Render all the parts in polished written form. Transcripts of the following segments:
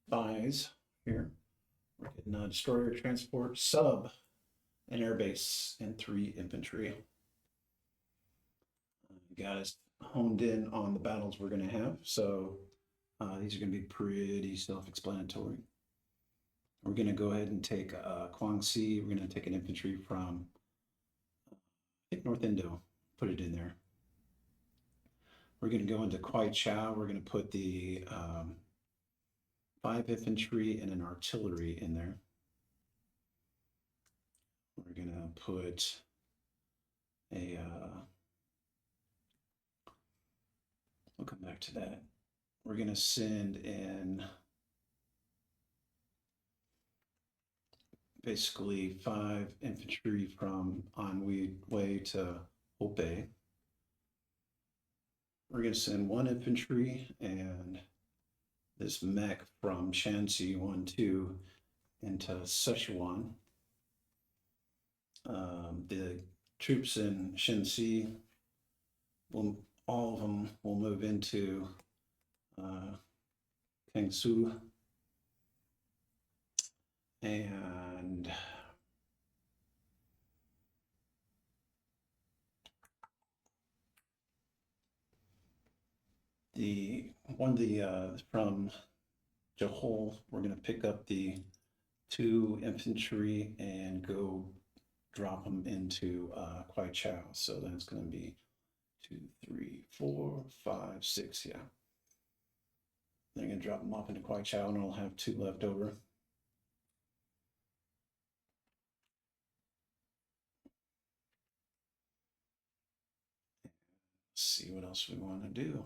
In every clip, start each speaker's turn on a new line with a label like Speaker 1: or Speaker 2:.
Speaker 1: buys here. We're getting destroyer, transport, sub, an airbase, and 3 infantry. You guys honed in on the battles we're going to have, so these are going to be pretty self-explanatory. We're going to go ahead and take Guangxi. We're going to take an infantry from, I think, North Indo, put it in there. We're going to go into Kwai Chao. We're going to put the 5 infantry and an artillery in there. We're going to put a, we'll come back to that. We're going to send in basically 5 infantry from Anhui to Hopei. We're going to send 1 infantry and this mech from Shanxi 1-2 into Sichuan. The troops in Shanxi, all of them will move into Kangsu. And from Johol, we're going to pick up the 2 infantry and go drop them into Kwai Chao. So that's going to be 2, 3, 4, 5, 6. Yeah. They're going to drop them off into Kwai Chao, and I'll have 2 left over. Let's see what else we want to do.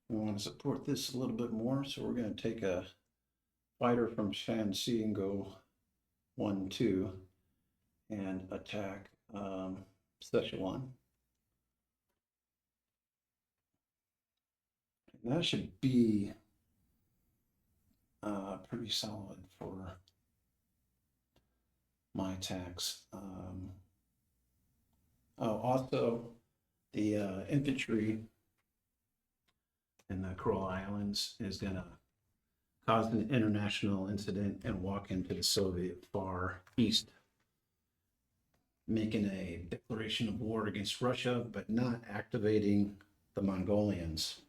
Speaker 1: We want to support this a little bit more, so we're going to take a fighter from Shanxi and go 1-2 and attack Sichuan. And that should be pretty solid for my attacks. Also, the infantry in the Coral Islands is going to cause an international incident and walk into the Soviet Far East, making a declaration of war against Russia, but not activating the Mongolians.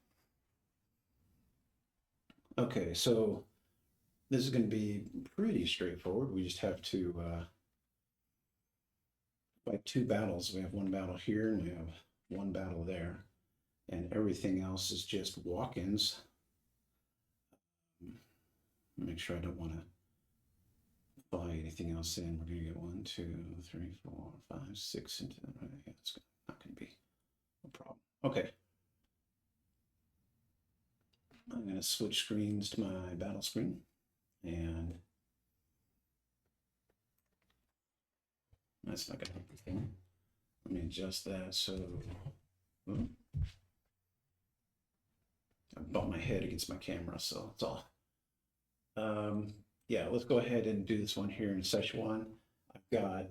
Speaker 1: Okay, so this is going to be pretty straightforward. We just have to fight 2 battles. We have 1 battle here and we have 1 battle there, and everything else is just walk-ins. Make sure I don't want to fly anything else in. We're going to get 1, 2, 3, 4, 5, 6 into that. Yeah, it's not going to be a problem. Okay. I'm going to switch screens to my battle screen, and that's not going to help the thing. Let me adjust that so I bumped my head against my camera, so it's all. Yeah, let's go ahead and do this one here in Sichuan. I've got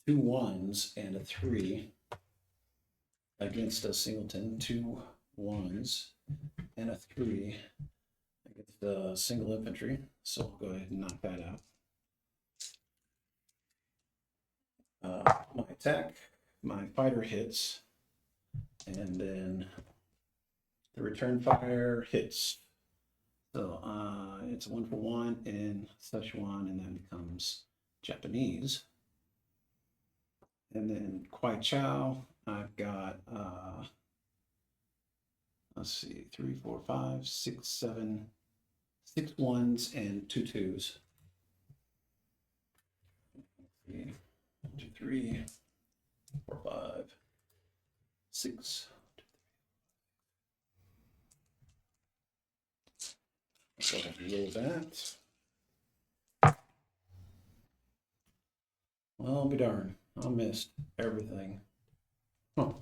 Speaker 1: 2 1s and a 3 against a singleton, 2 1s and a 3 against the single infantry. So I'll go ahead and knock that out. My attack, my fighter hits, and then the return fire hits. So it's 1 for 1 in Sichuan, and then becomes Japanese. And then Kwai Chao, I've got let's see, 3, 4, 5, 6, 7, 6 1s and 2 2s. 1, 2, 3, 4, 5, 6. Go ahead and roll that. Well, I'll be darned. I missed everything. Huh.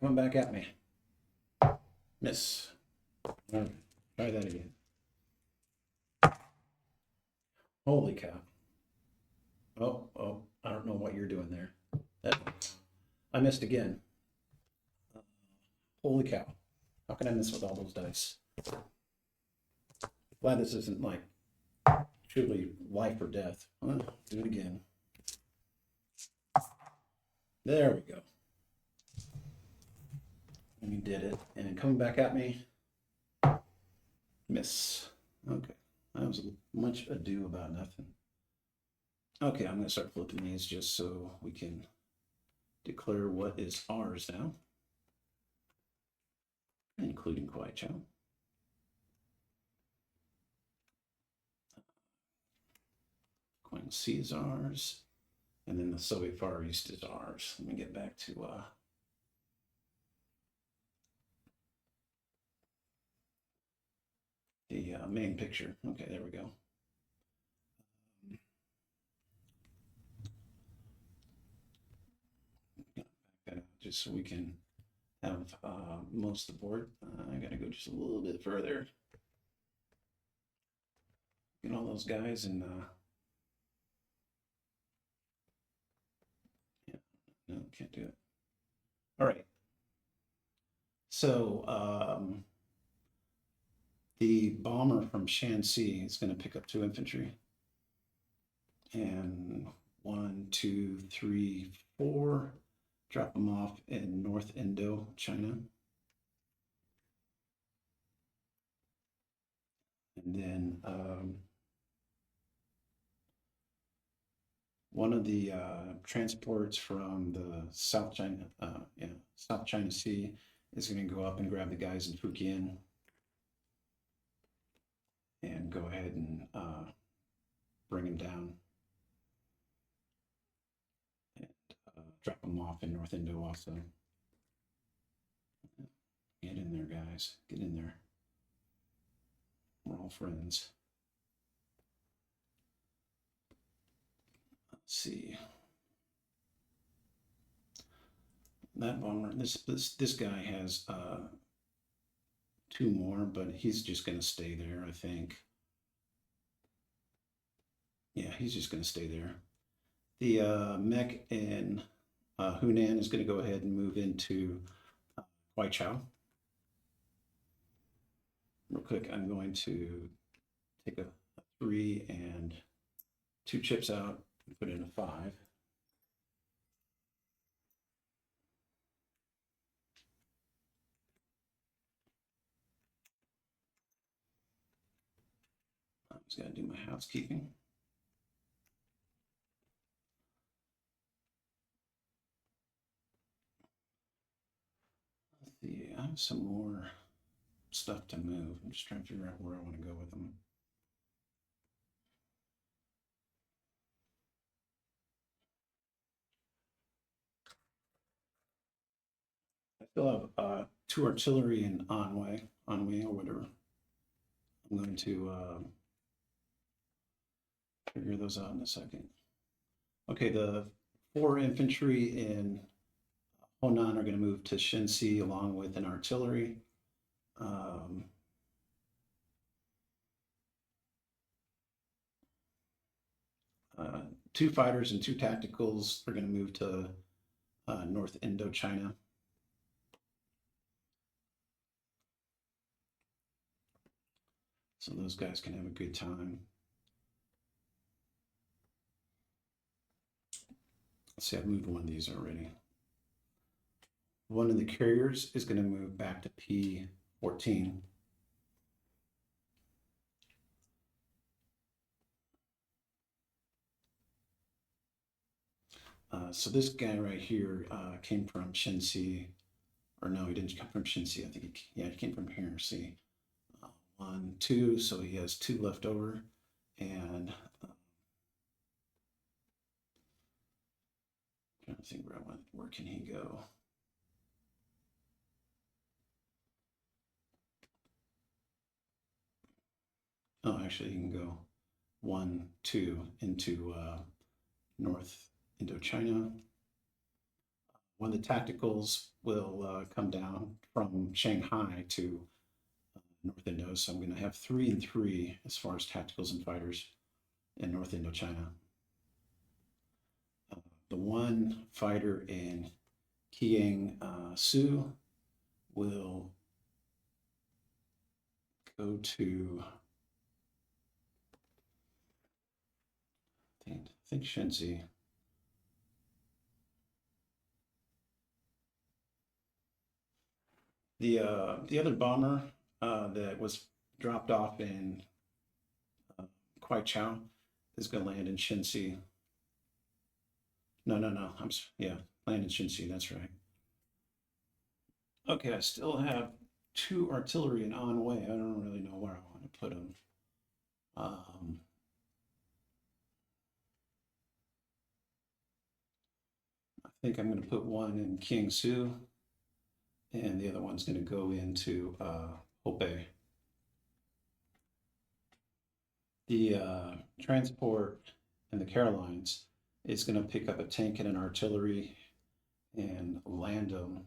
Speaker 1: Come back at me. Miss. All right, try that again. Holy cow. Oh, I don't know what you're doing there. I missed again. Holy cow. How can I miss with all those dice? Glad this isn't like truly life or death. Well, do it again. There we go. And you did it. And coming back at me. Miss. Okay. That was much ado about nothing. Okay, I'm going to start flipping these just so we can declare what is ours now, including Kwai Chow. Queen C is ours, and then the Soviet Far East is ours. Let me get back to the main picture. Okay, there we go. Just so we can have most of the board. I got to go just a little bit further. Get all those guys and yeah, no, can't do it. All right. So the bomber from Shanxi is going to pick up 2 infantry. And 1, 2, 3, 4. Drop them off in North Indo, China. And then one of the transports from the South China Sea is going to go up and grab the guys in Fujian and go ahead and bring them down and drop them off in North Indo also. Get in there, guys. Get in there. We're all friends. Let's see. That bomber, this guy has 2 more, but he's just going to stay there, I think. Yeah, he's just going to stay there. The mech in Hunan is going to go ahead and move into Huaichao. Real quick, I'm going to take a 3 and 2 chips out and put in a 5. I'm just going to do my housekeeping. Let's see, I have some more stuff to move. I'm just trying to figure out where I want to go with them. I still have 2 artillery in Anhui or whatever. I'm going to figure those out in a second. Okay, the 4 infantry in Honan are going to move to Shenxi along with an artillery. 2 fighters and 2 tacticals are going to move to North Indochina. So those guys can have a good time. Let's see, I've moved one of these already. One of the carriers is going to move back to P14. So this guy right here came from Shenxi, or no, he didn't come from Shenxi. I think he came from here. See, 1, 2, so he has 2 left over, and trying to think where can he go? Oh, actually, he can go 1, 2 into North Indochina. One of the tacticals will come down from Shanghai to North Indo. So I'm going to have 3 and 3 as far as tacticals and fighters in North Indochina. The 1 fighter in Kiang Su will go to, I think Shenzi. The other bomber that was dropped off in uh, Kwaichao is going to land in Shenzi. No, no, no. Yeah, land in Shenzi. That's right. Okay, I still have two artillery in on way. I don't really know where I want to put them. Um, I think I'm going to put one in Kiangsu, and the other one's going to go into Hopei. The transport in the Carolines is going to pick up a tank and an artillery and land them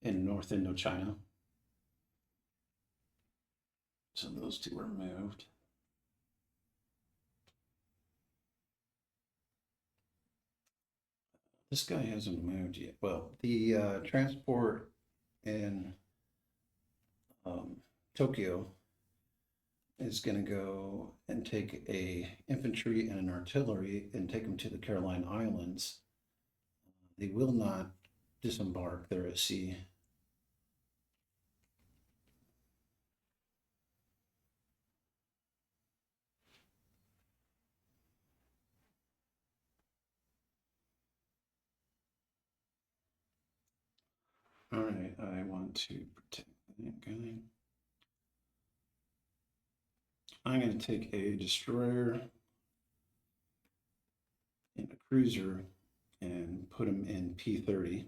Speaker 1: in North Indochina. So those two are moved. This guy hasn't moved yet. Well, the transport in Tokyo is going to go and take a infantry and an artillery and take them to the Caroline Islands. They will not disembark. They're at sea. All right, I want to protect that guy. I'm going to take a destroyer and a cruiser and put them in P30.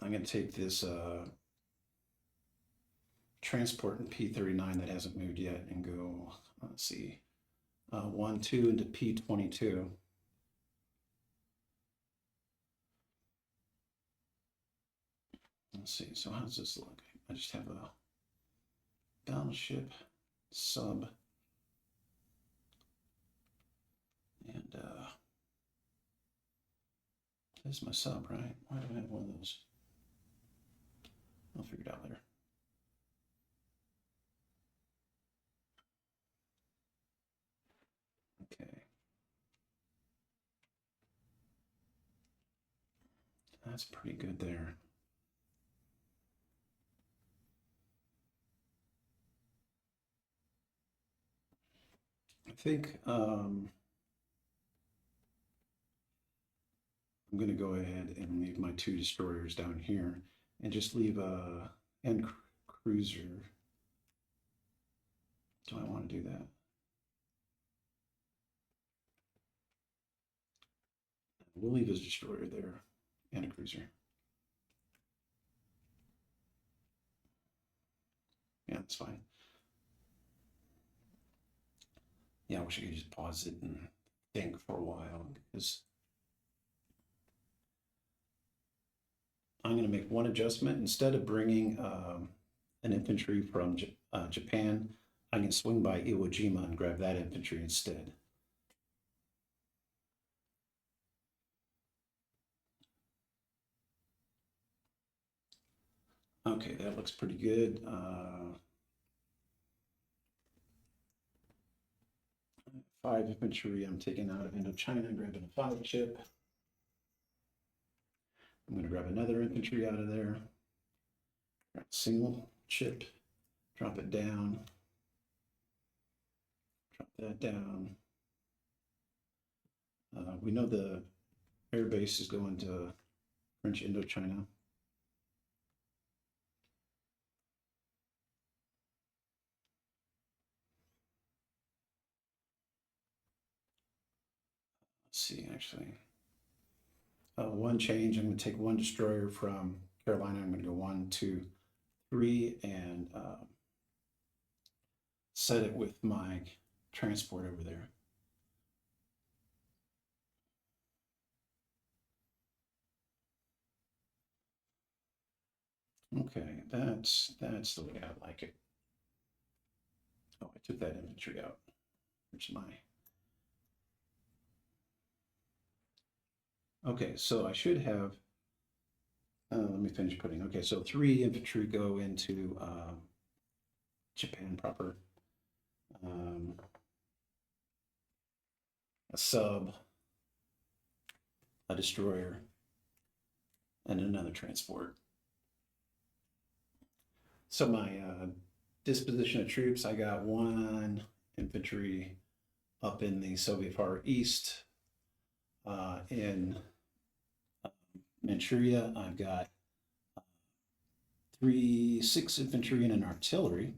Speaker 1: I'm going to take this transport in P39 that hasn't moved yet and go, let's see, 1, 2 into P22. Let's see, so how does this look? I just have a battleship sub and this is my sub, right? Why do I have one of those? I'll figure it out later. Okay. That's pretty good there. I think I'm going to go ahead and leave my two destroyers down here and just leave a end cruiser. Do I want to do that? We'll leave his destroyer there and a cruiser. Yeah, that's fine. Yeah, I wish I could just pause it and think for a while because I'm going to make one adjustment. Instead of bringing an infantry from Japan, I can swing by Iwo Jima and grab that infantry instead. Okay, that looks pretty good. 5 infantry I'm taking out of Indochina, grabbing a 5 chip. I'm going to grab another infantry out of there. Grab a single chip, drop it down, drop that down. We know the air base is going to French Indochina. Let's see, actually. One change, I'm going to take one destroyer from Carolina. I'm going to go 1, 2, 3 and set it with my transport over there. Okay, that's the way I like it. Oh, I took that infantry out. Which is my Okay, so I should have, let me finish putting, okay, so 3 infantry go into Japan proper. A sub, a destroyer, and another transport. So my disposition of troops, I got 1 infantry up in the Soviet Far East. In Manchuria, I've got 6 infantry and an artillery.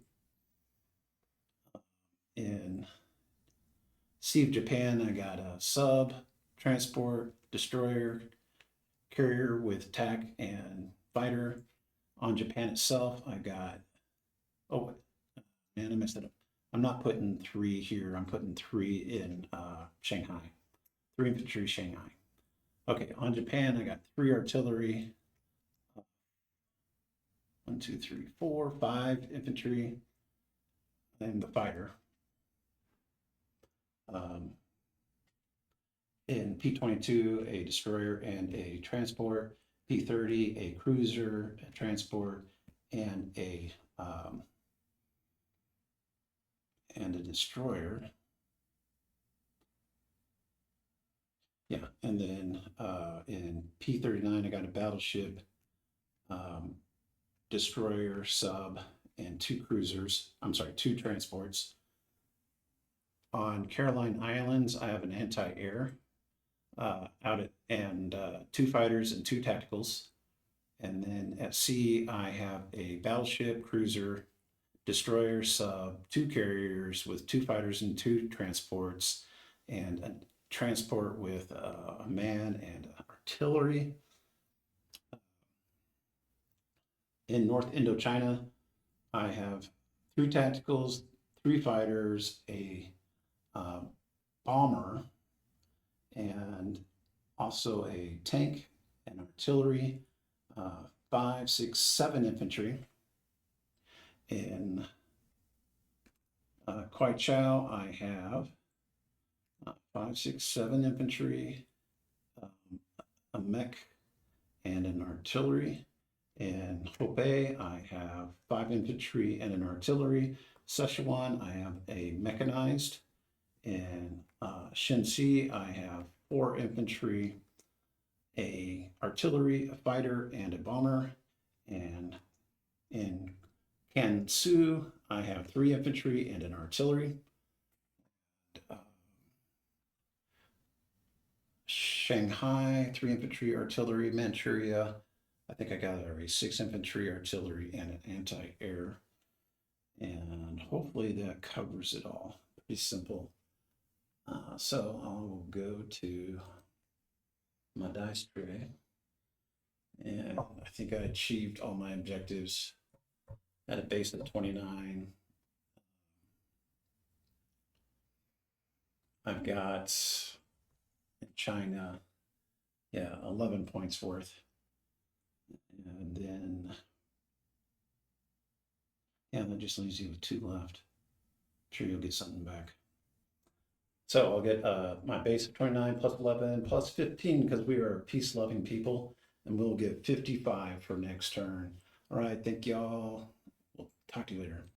Speaker 1: In Sea of Japan, I got a sub, transport, destroyer, carrier with TAC and fighter. On Japan itself, I got, oh, man, I messed it up. I'm not putting 3 here. I'm putting 3 in Shanghai. 3 infantry, Shanghai. Okay, on Japan, I got 3 artillery. 1, 2, 3, 4, 5 infantry, and the fighter. In P-22, a destroyer and a transport. P-30, a cruiser, a transport, and a destroyer. Yeah, and then in P-39, I got a battleship, destroyer, sub, and 2 cruisers. I'm sorry, 2 transports. On Caroline Islands, I have an anti-air and 2 fighters and 2 tacticals. And then at sea, I have a battleship, cruiser, destroyer, sub, 2 carriers with 2 fighters and 2 transports, and a transport with a man and artillery. In North Indochina, I have 3 tacticals, 3 fighters, a bomber, and also a tank and artillery, 5, 6, 7 infantry. In Kwai Chao, I have 5, 6, 7 infantry, a mech, and an artillery. In Hubei, I have 5 infantry and an artillery. Sichuan, I have a mechanized. In Shenxi, I have 4 infantry, a artillery, a fighter, and a bomber. And in Kansu, I have 3 infantry and an artillery. Shanghai, 3 infantry, artillery. Manchuria, I think I got already 6 infantry, artillery, and an anti-air. And hopefully that covers it all. Pretty simple. So I'll go to my dice tray. And I think I achieved all my objectives at a base of 29. I've got in China, yeah, 11 points worth. And then, yeah, that just leaves you with 2 left. I'm sure you'll get something back. So I'll get my base of 29 plus 11 plus 15 because we are peace loving people, and we'll get 55 for next turn. All right, thank y'all. We'll talk to you later.